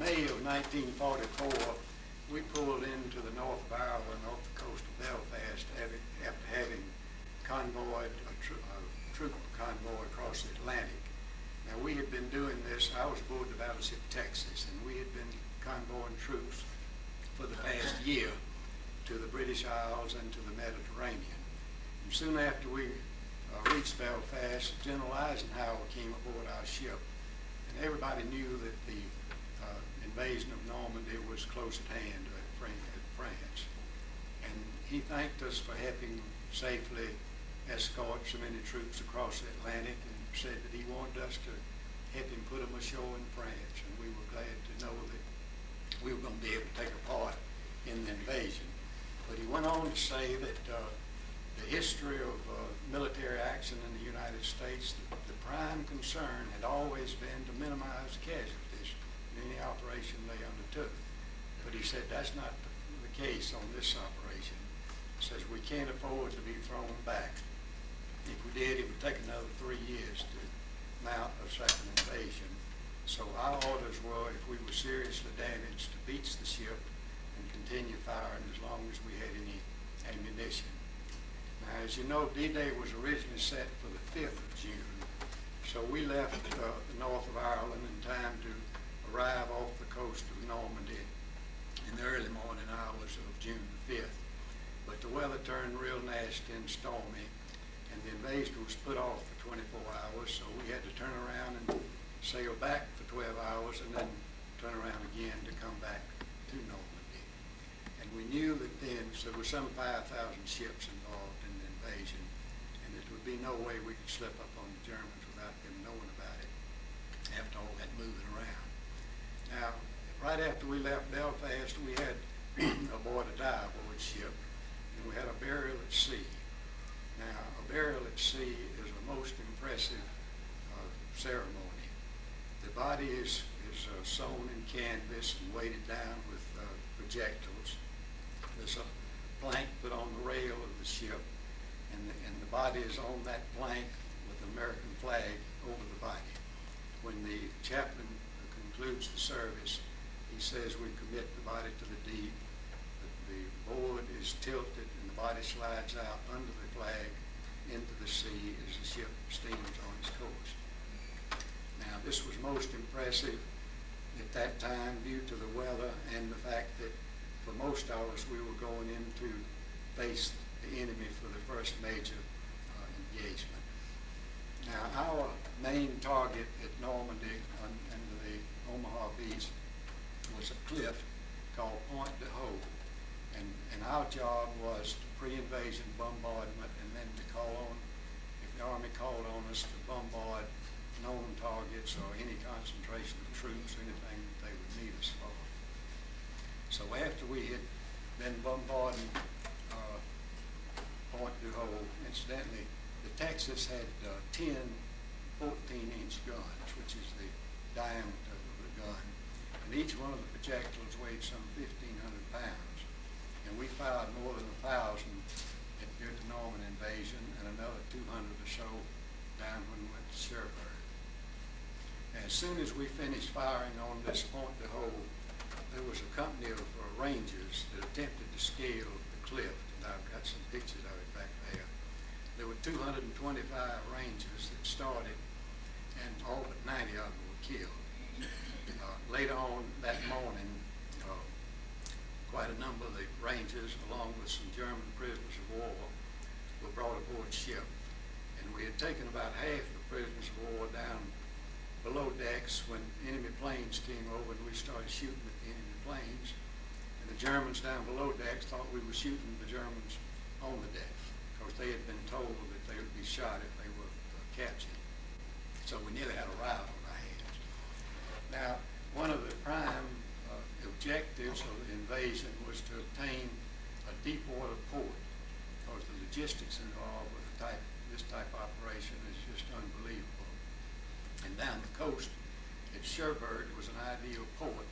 May of 1944, we pulled into the north of Ireland off the coast of Belfast after having convoyed a troop convoy across the Atlantic. Now, we had been doing this. I was aboard the battleship Texas, and we had been convoying troops for the past year to the British Isles and to the Mediterranean. And soon after we reached Belfast, General Eisenhower came aboard our ship, and everybody knew that the invasion of Normandy was close at hand at France. And he thanked us for helping safely escort so many troops across the Atlantic, and said that he wanted us to help him put them ashore in France. And we were glad to know that we were going to be able to take a part in the invasion. But he went on to say that the history of military action in the United States, the prime concern had always been to minimize casualties in any operation they undertook. But he said that's not the case on this operation. He says we can't afford to be thrown back. If we did, it would take another 3 years to mount a second invasion. So our orders were, if we were seriously damaged, to beach the ship and continue firing as long as we had any ammunition. Now, as you know, D-Day was originally set for the 5th of June, so we left the north of Ireland in time to arrive off the coast of Normandy in the early morning hours of June the 5th. But the weather turned real nasty and stormy, and the invasion was put off for 24 hours, so we had to turn around and sail back for 12 hours and then turn around again to come back to Normandy. And we knew that then, so there were some 5,000 ships involved in the invasion, and there would be no way we could slip up on the Germans without them knowing about it after all that moving around. Now, right after we left Belfast, we had aboard a dive-aboard ship, and we had a burial at sea. Now, a burial at sea is a most impressive ceremony. The body is sewn in canvas and weighted down with projectiles. There's a plank put on the rail of the ship, and the body is on that plank with the American flag over the body. When the chaplain concludes the service, he says we commit the body to the deep. The board is tilted and the body slides out under the flag into the sea as the ship steams on its course. Now, this was most impressive at that time due to the weather and the fact that for most of us we were going in to face the enemy for the first major engagement. Now, our main target at Normandy under the Omaha beach was a cliff called Point de Houx. And our job was to pre-invasion bombardment and then to call on, if the Army called on us, to bombard known targets or any concentration of troops or anything that they would need us for. So after we had been bombarding Point de Houx, incidentally, the Texas had 10 14-inch guns, which is the diameter of the gun, and each one of the projectiles weighed some 1,500 pounds. And we fired more than 1,000 during the Norman invasion and another 200 or so down when we went to Cherbourg. As soon as we finished firing on this Point de Houx, there was a company of rangers that attempted to scale the cliff, and I've got some pictures of it back there. There were 225 rangers that started, and all but 90 of them were killed. Later on that morning, quite a number of the rangers, along with some German prisoners of war, were brought aboard ship. And we had taken about half the prisoners of war down below decks when enemy planes came over and we started shooting at the enemy planes. And the Germans down below decks thought we were shooting the Germans on the deck, because they had been told that they would be shot if they were captured. So we nearly had a riot on our hands. Now, one of the prime objectives of the invasion was to obtain a deep water port, because the logistics involved with this type of operation is just unbelievable. And down the coast at Cherbourg was an ideal port,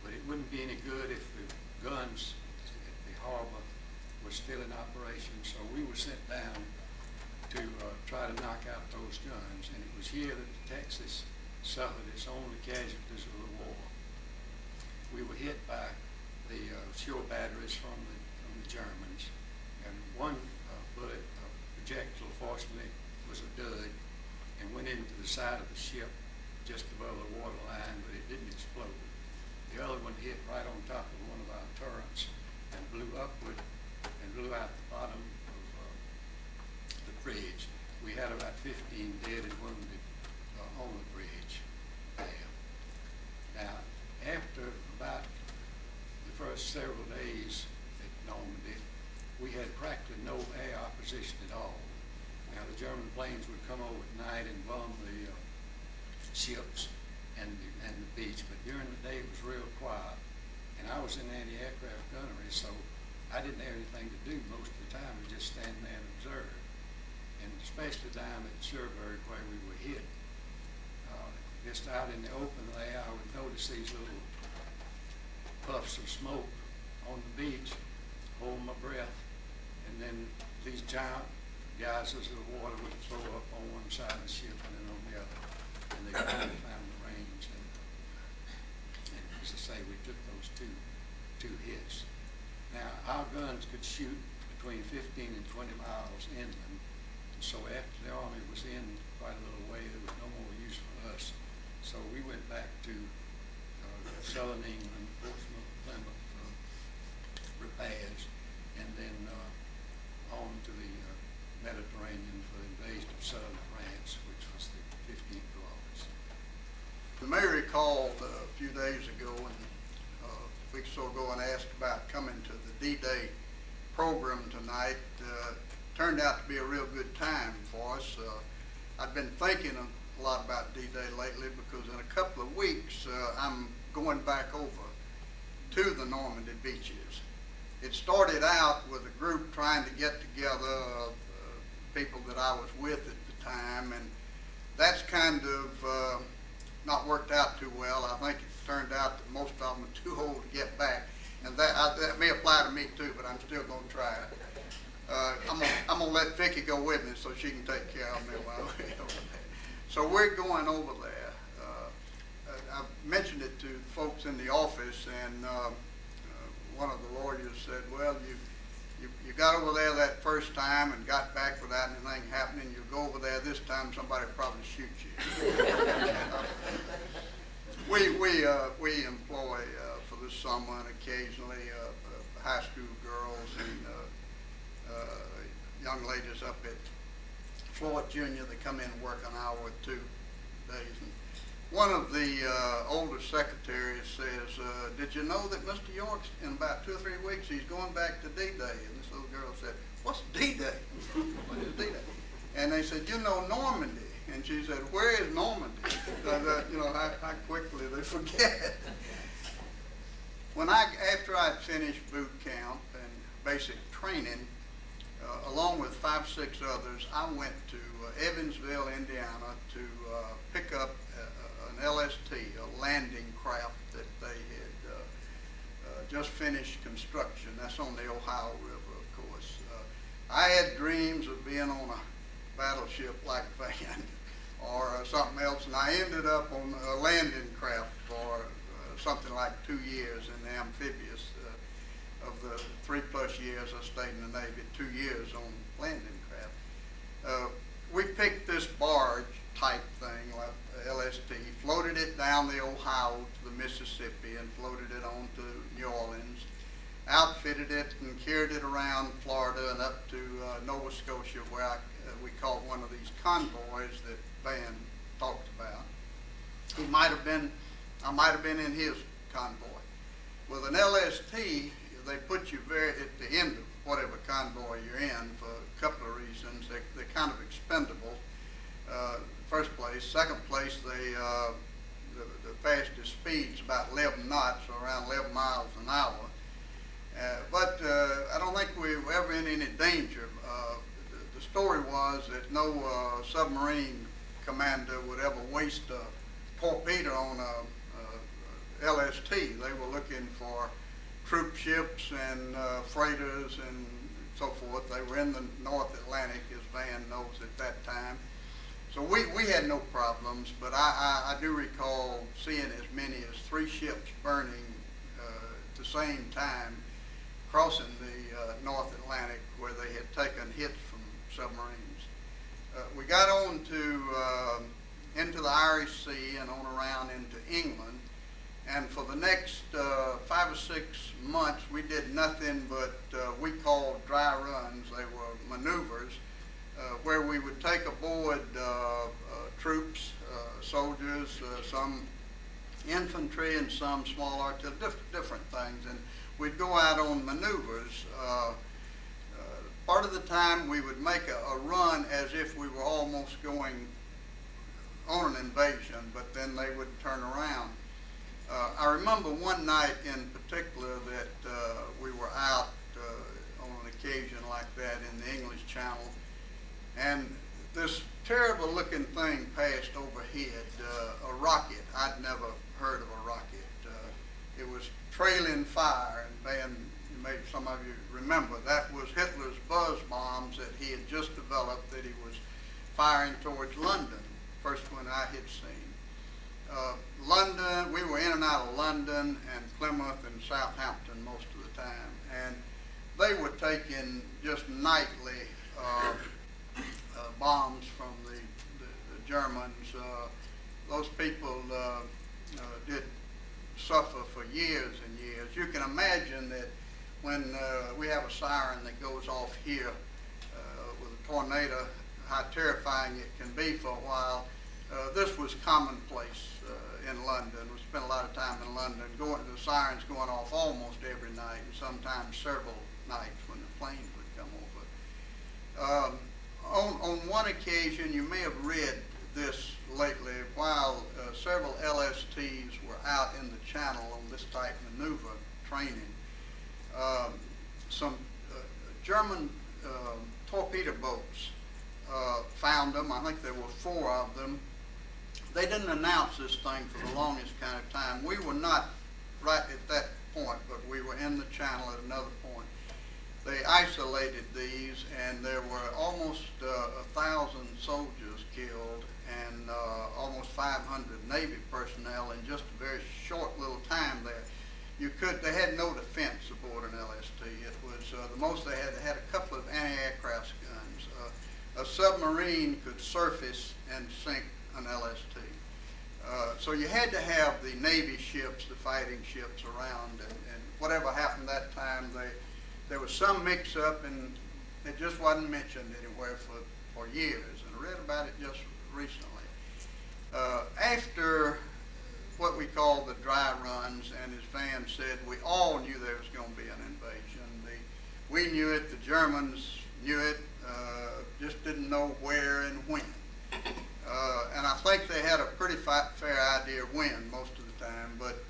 but it wouldn't be any good if the guns at the harbor were still in operation, so we were sent down to try to knock out those guns, and it was here that the Texas suffered its only casualties of the war. shore batteries from the Germans. And one bullet, projectile, fortunately, was a dud and went into the side of the ship just above the water line, but it didn't explode. The other one hit right on top of one of our turrets and blew upward and blew out the bottom of the bridge. We had about 15 dead and wounded on the bridge there. Now, after about the first several days at Normandy, we had practically no air opposition at all. Now, the German planes would come over at night and bomb the ships and the beach, but during the day it was real quiet. And I was in anti-aircraft gunnery, so I didn't have anything to do most of the time, was just stand there and observe. And especially down at Cherbourg where we were hit. Just out in the open there, I would notice these little puffs of smoke on the beach, hold my breath, and then these giant geysers of water would throw up on one side of the ship and then on the other. And they finally found the range. And as I say, we took those two hits. Now, our guns could shoot between 15 and 20 miles inland. So after the Army was in quite a little way, there was no more use for us. So we went back to southern England, Portsmouth, Plymouth, repairs, and then on to the Mediterranean for the invasion of southern France, which was the 15th of August. The mayor called a few days ago and a week or so ago and asked about coming to the D-Day program tonight. Turned out to be a real good time for us. I've been thinking a lot about D-Day lately because in a couple of weeks I'm going back over to the Normandy beaches. It started out with a group trying to get together people that I was with at the time, and that's kind of not worked out too well. I think it turned out that most of them are too old to get back, and that may apply to me too, but I'm still going to try it. I'm gonna let Vicki go with me so she can take care of me while we're over there. So we're going over there. I mentioned it to folks in the office, and one of the lawyers said, "Well, you got over there that first time and got back without anything happening. You go over there this time, somebody will probably shoot you." We employ for the summer and occasionally high school girls and young ladies up at Floyd Junior. They come in and work an hour or 2 days. And one of the older secretaries says, "Did you know that Mr. York's in about 2 or 3 weeks, he's going back to D-Day?" And this little girl said, "What's D-Day? What is D-Day?" And they said, "You know Normandy." And she said, "Where is Normandy?" You know, how quickly they forget. After I'd finished boot camp and basic training, along with 5 or 6 others, I went to Evansville, Indiana to pick up an LST, a landing craft that they had just finished construction. That's on the Ohio River, of course. I had dreams of being on a battleship like Van or something else, and I ended up on a landing craft for something like 2 years in the amphibious. Of the 3+ years I stayed in the Navy, 2 years on landing craft. We picked this barge type thing, like LST, floated it down the Ohio to the Mississippi and floated it on to New Orleans, outfitted it and carried it around Florida and up to Nova Scotia, where we caught one of these convoys that Van talked about. I might have been in his convoy. With an LST, they put you at the end of whatever convoy you're in for a couple of reasons. They're kind of expendable. First place. Second place, the fastest speed's about 11 knots, or around 11 miles an hour. But I don't think we were ever in any danger. The story was that no submarine commander would ever waste a torpedo on a LST. They were looking for troop ships and freighters and so forth. They were in the North Atlantic, as Van knows, at that time. So we had no problems, but I do recall seeing as many as 3 ships burning at the same time crossing the North Atlantic where they had taken hits from submarines. We got on to into the Irish Sea and on around into England, and for the next 5 or 6 months we did nothing but we called dry runs. They were maneuvers where we would take aboard troops, soldiers, some infantry and some small artillery, different things, and we'd go out on maneuvers. Part of the time we would make a run as if we were almost going on an invasion, but then they would turn around. I remember one night in particular that we were out on an occasion like that in the English Channel, and this terrible looking thing passed overhead, a rocket. I'd never heard of a rocket. It was trailing fire, and maybe some of you remember, that was Hitler's buzz bombs that he had just developed that he was firing towards London, first one I had seen. London, we were in and out of London and Plymouth and Southampton most of the time, and they were taking just nightly bombs from the Germans. Those people did suffer for years and years. You can imagine that when we have a siren that goes off here with a tornado, how terrifying it can be for a while. This was commonplace in London. We spent a lot of time in London, the sirens going off almost every night, and sometimes several nights when the planes would come over. On one occasion, you may have read this lately, while several LSTs were out in the channel on this type maneuver training, some German torpedo boats found them. I think there were 4 of them. They didn't announce this thing for the longest kind of time. We were not right at that point, but we were in the channel at another point. They isolated these, and there were almost 1,000 soldiers killed and almost 500 Navy personnel in just a very short little time there. They had no defense aboard an LST. It was the most they had a couple of anti-aircraft guns. A submarine could surface and sink an LST. So you had to have the Navy ships, the fighting ships around, and whatever happened that time, there was some mix-up, and it just wasn't mentioned anywhere for years, and I read about it just recently. After what we call the dry runs, and as Van said, we all knew there was going to be an invasion. We knew it, the Germans knew it, just didn't know where and when. And I think they had a pretty fair idea when most of the time, but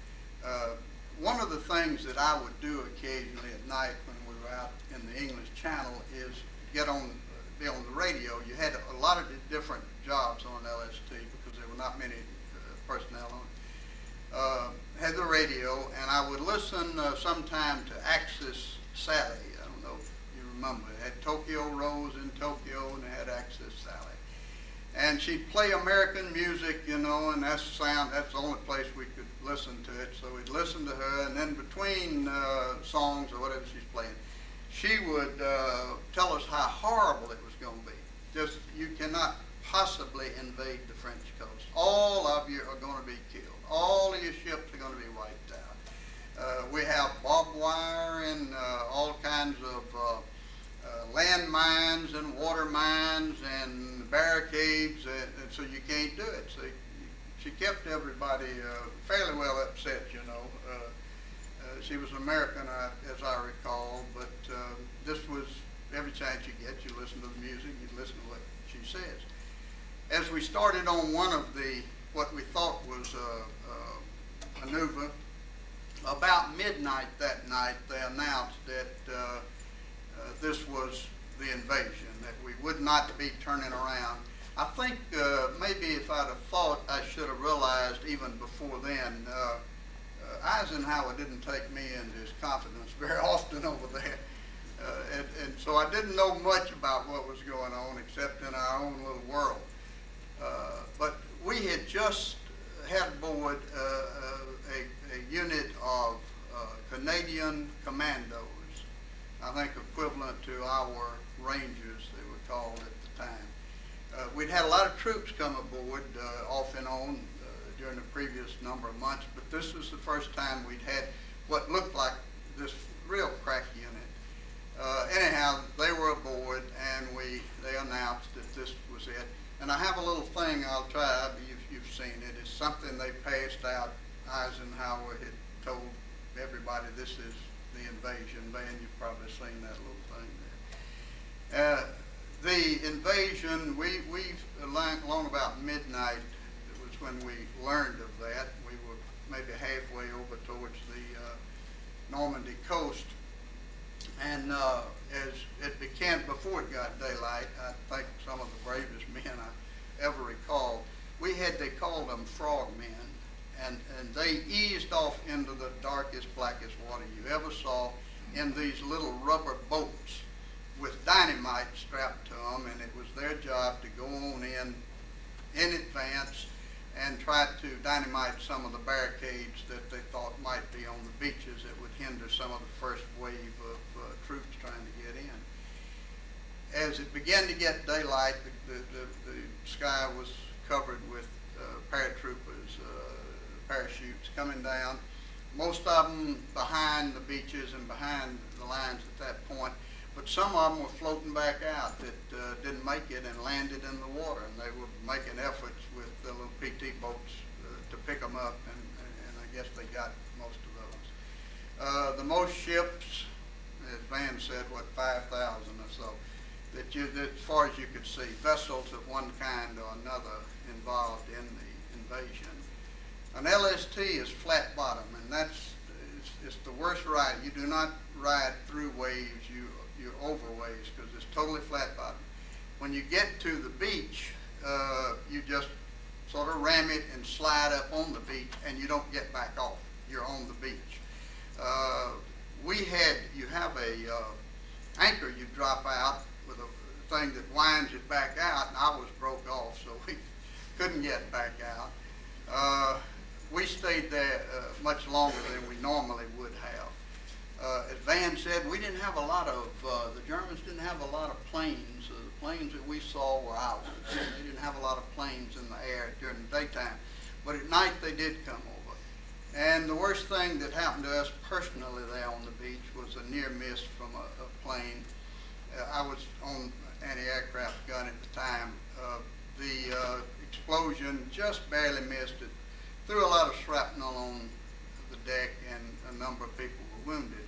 one of the things that I would do occasionally at night when we were out in the English Channel is be on the radio. You had a lot of different jobs on an LST because there were not many personnel on it. Had the radio, and I would listen sometime to Axis Sally. I don't know if you remember. It had Tokyo Rose in Tokyo, and it had Axis Sally. And she'd play American music, you know, and that's the only place we could listen to it. So we'd listen to her, and then between songs or whatever she's playing, she would tell us how horrible it was going to be. Just, you cannot possibly invade the French coast. All of you are going to be killed. All of your ships are going to be wiped out. We have barbed wire and all kinds of landmines and water mines and barricades, and so you can't do it. So she kept everybody fairly well upset, you know. She was an American, as I recall, but this was every chance you get, you listen to the music, you listen to what she says. As we started on one of what we thought was a maneuver, about midnight that night, they announced that this was the invasion, that we would not be turning around. I think maybe if I'd have thought, I should have realized even before then. Eisenhower didn't take me into his confidence very often over there. And so I didn't know much about what was going on except in our own little world. But we had just had aboard a unit of Canadian commandos I think equivalent to our Rangers, they were called at the time. We'd had a lot of troops come aboard off and on during the previous number of months, but this was the first time we'd had what looked like this real crack unit. Anyhow, they were aboard, and they announced that this was it. And I have a little thing I'll try. You've seen it. It's something they passed out. Eisenhower had told everybody this is the invasion band. You've probably seen that little thing there. The invasion, we along about midnight, it was when we learned of that. We were maybe halfway over towards the Normandy coast. And as it began, before it got daylight, I think some of the bravest men I ever recall, they called them frogmen, and they eased off into the darkest, blackest water you ever saw in these little rubber boats with dynamite strapped to them, and it was their job to go on in advance and try to dynamite some of the barricades that they thought might be on the beaches that would hinder some of the first wave of troops trying to get in. As it began to get daylight, the sky was covered with paratroopers, parachutes coming down, most of them behind the beaches and behind the lines at that point, but some of them were floating back out that didn't make it and landed in the water, and they were making efforts with the little PT boats to pick them up, and I guess they got most of those. The most ships, as Van said, 5,000 or so, that as far as you could see, vessels of one kind or another involved in the invasion. An LST is flat bottom, and it's the worst ride. You do not ride through waves, you're over waves, because it's totally flat bottom. When you get to the beach, you just sort of ram it and slide up on the beach, and you don't get back off. You're on the beach. You have a anchor you drop out with a thing that winds it back out, and I was broke off, so we couldn't get back out. We stayed there much longer than we normally would have. As Van said, we didn't have a lot of, the Germans didn't have a lot of planes. The planes that we saw were ours. They didn't have a lot of planes in the air during the daytime, but at night they did come over. And the worst thing that happened to us personally there on the beach was a near miss from a plane. I was on anti-aircraft gun at the time. The explosion just barely missed it. Threw a lot of shrapnel on the deck, and a number of people were wounded.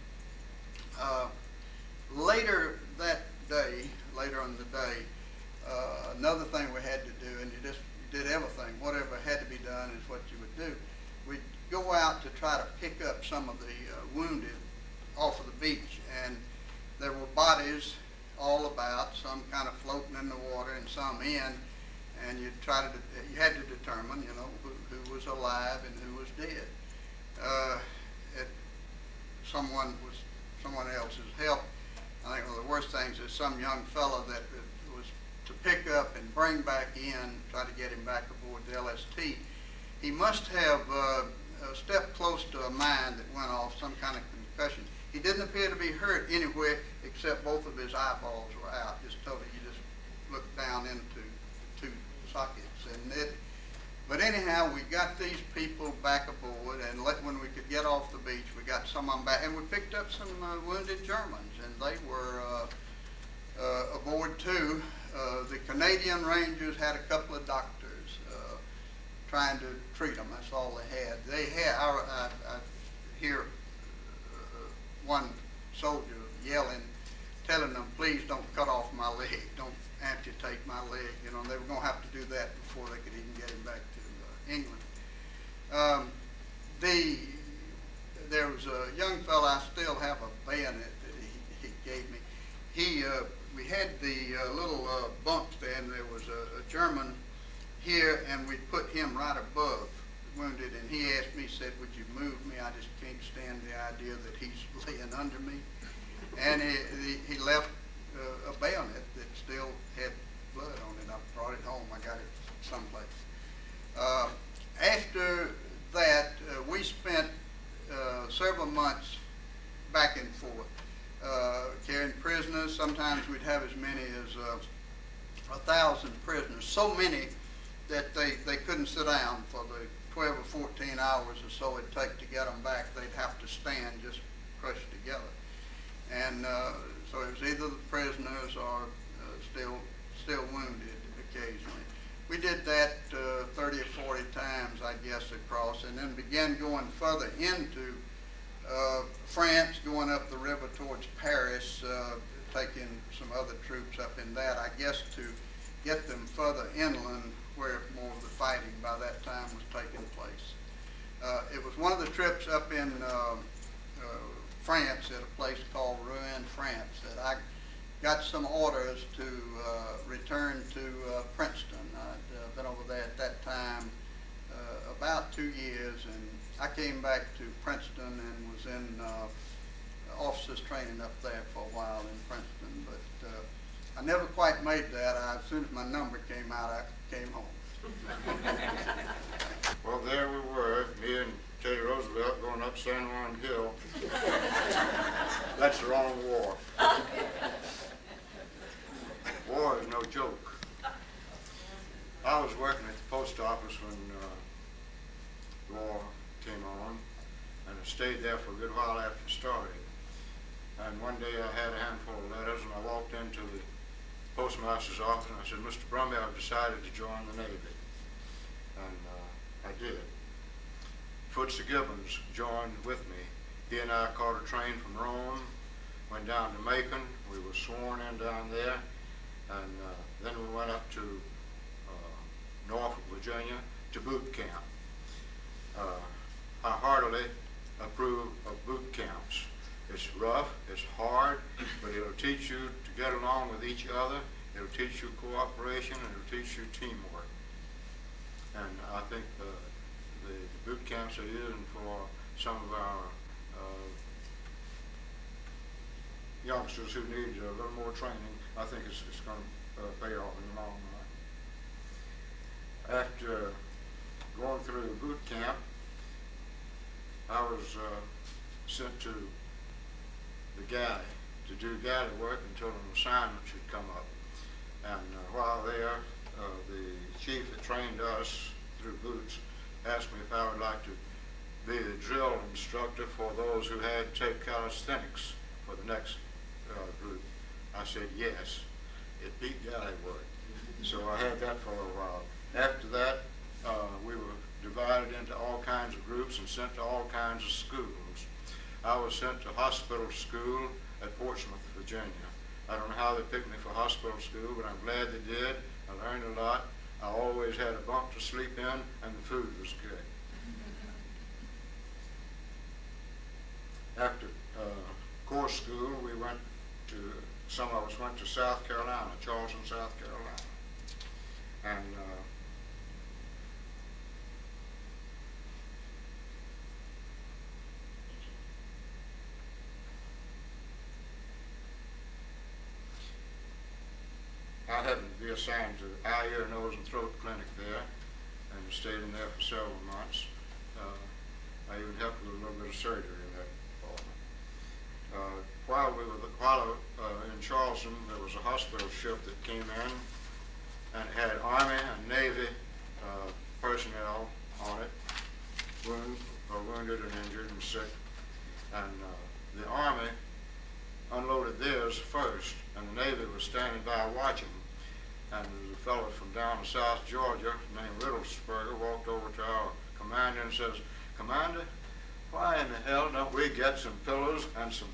Later in the day, another thing we had to do, and you did everything, whatever had to be done is what you would do. We'd go out to try to pick up some of the wounded off of the beach, and there were bodies all about, some kind of floating in the water and some in, and you had to determine, who was alive and who was dead. Someone else's help. I think one of the worst things is some young fellow that was to pick up and bring back in, try to get him back aboard the LST. He must have stepped close to a mine that went off, some kind of concussion. He didn't appear to be hurt anywhere except both of his eyeballs were out. Just totally, you just looked down into two sockets. But anyhow, we got these people back aboard, and when we could get off the beach, we got some of them back, and we picked up some wounded Germans, and they were aboard too. The Canadian Rangers had a couple of doctors trying to treat them. That's all they had. I hear one soldier yelling, telling them, "Please don't cut off my leg. Don't amputate my leg." They were going to have to do that before they could even get him back to England. There was a young fellow, I still have a bayonet that he gave me. We had the little bunks there, and there was a German here, and we put him right above the wounded, and he asked me, said, "Would you move me? I just can't stand the idea that he's laying under me." And he left a bayonet that still had blood on it. I brought it home. I got it someplace. After that, we spent several months back and forth. carrying prisoners. Sometimes we'd have as many as 1,000 prisoners, so many that they couldn't sit down for the 12 or 14 hours or so it'd take to get them back. They'd have to stand just crushed together. And so it was either the prisoners or still wounded occasionally. We did that 30 or 40 times, I guess, across, and then began going further into France, going up the river towards Paris, taking some other troops up in that, I guess, to get them further inland where more of the fighting by that time was taking place. It was one of the trips up in France at a place called Rouen, France, that I got some orders to return to Princeton. I'd been over there at that time about 2 years, and I came back to Princeton and was in officers training up there for a while in Princeton, but I never quite made that. As soon as my number came out, I came home. Well, there we were, me and Teddy Roosevelt going up San Juan Hill. That's the wrong war. War is no joke. I was working at the post office when the war came on, and I stayed there for a good while after it started. And one day I had a handful of letters, and I walked into the postmaster's office and I said, "Mr. Brumby, I've decided to join the Navy." And I did. Footsy Gibbons joined with me. He and I caught a train from Rome, went down to Macon. We were sworn in down there, and then we went up to Norfolk, Virginia, to boot camp. I heartily approve of boot camps. It's rough, it's hard, but it'll teach you to get along with each other. It'll teach you cooperation, and it'll teach you teamwork. And I think the boot camps are using for some of our youngsters who need a little more training. I think it's going to pay off in the long run. After going through boot camp, I was sent to the galley to do galley work until an assignment should come up. And while there, the chief that trained us through boots asked me if I would like to be the drill instructor for those who had to take calisthenics for the next group. I said yes. It beat galley work. So I had that for a while. After that, we were divided into all kinds of groups and sent to all kinds of schools. I was sent to hospital school at Portsmouth, Virginia. I don't know how they picked me for hospital school, but I'm glad they did. I learned a lot. I always had a bunk to sleep in, and the food was good. After course school, some of us went to South Carolina, Charleston, South Carolina. And I happened to be assigned to eye, ear, nose, and throat clinic there, and stayed in there for several months. I even helped with a little bit of surgery in that department. While in Charleston, there was a hospital ship that came in, and it had Army and Navy personnel on it, wounded and injured and sick. And the Army unloaded theirs first, and the Navy was standing by watching. And there was a fellow from down in South Georgia named Riddlesberger walked over to our commander and says, "Commander, why in the hell don't we get some pillows and some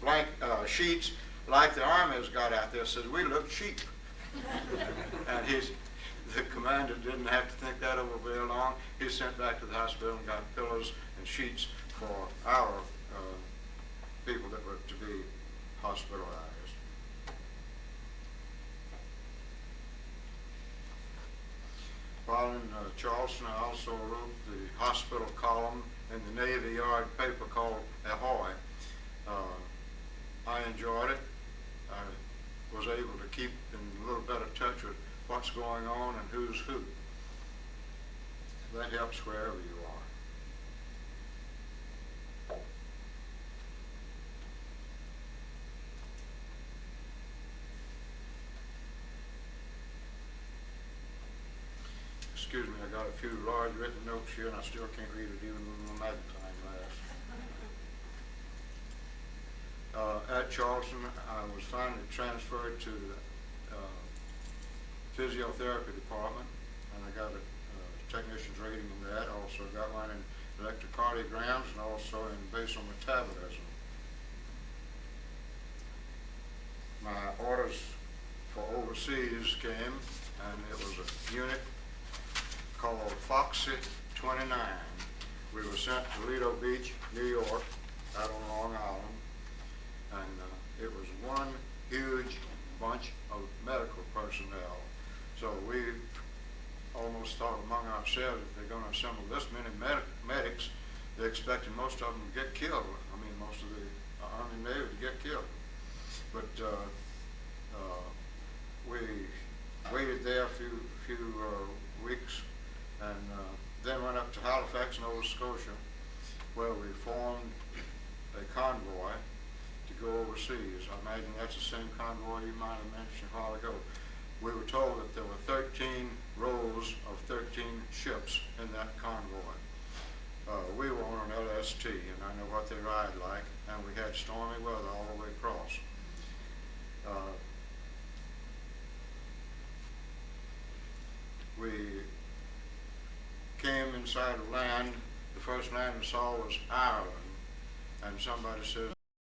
sheets like the Army's got out there?" Says, "We look cheap." And the commander didn't have to think that over very long. He sent back to the hospital and got pillows and sheets for our people that were to be hospitalized. While in Charleston, I also wrote the hospital column in the Navy Yard paper called Ahoy. I enjoyed it. I was able to keep in a little better touch with what's going on and who's who. That helps wherever you are. excuse me, I got a few large written notes here, and I still can't read it even with my magnifying glass. At Charleston, I was finally transferred to the physiotherapy department, and I got a technician's rating in that. Also got one in electrocardiograms and also in basal metabolism. My orders for overseas came, and it was a unit called Foxy 29. We were sent to Lido Beach, New York, out on Long Island, and it was one huge bunch of medical personnel. So we almost thought among ourselves, if they're going to assemble this many medics, they expected most of them to get killed. I mean, most of the Army and Navy to get killed. But we waited there a few weeks, and then went up to Halifax, Nova Scotia, where we formed a convoy to go overseas. I imagine that's the same convoy you might have mentioned a while ago. We were told that there were 13 rows of 13 ships in that convoy. We were on an LST, and I know what they ride like, and we had stormy weather all the way across. We came inside of land. The first land we saw was Ireland, and somebody says,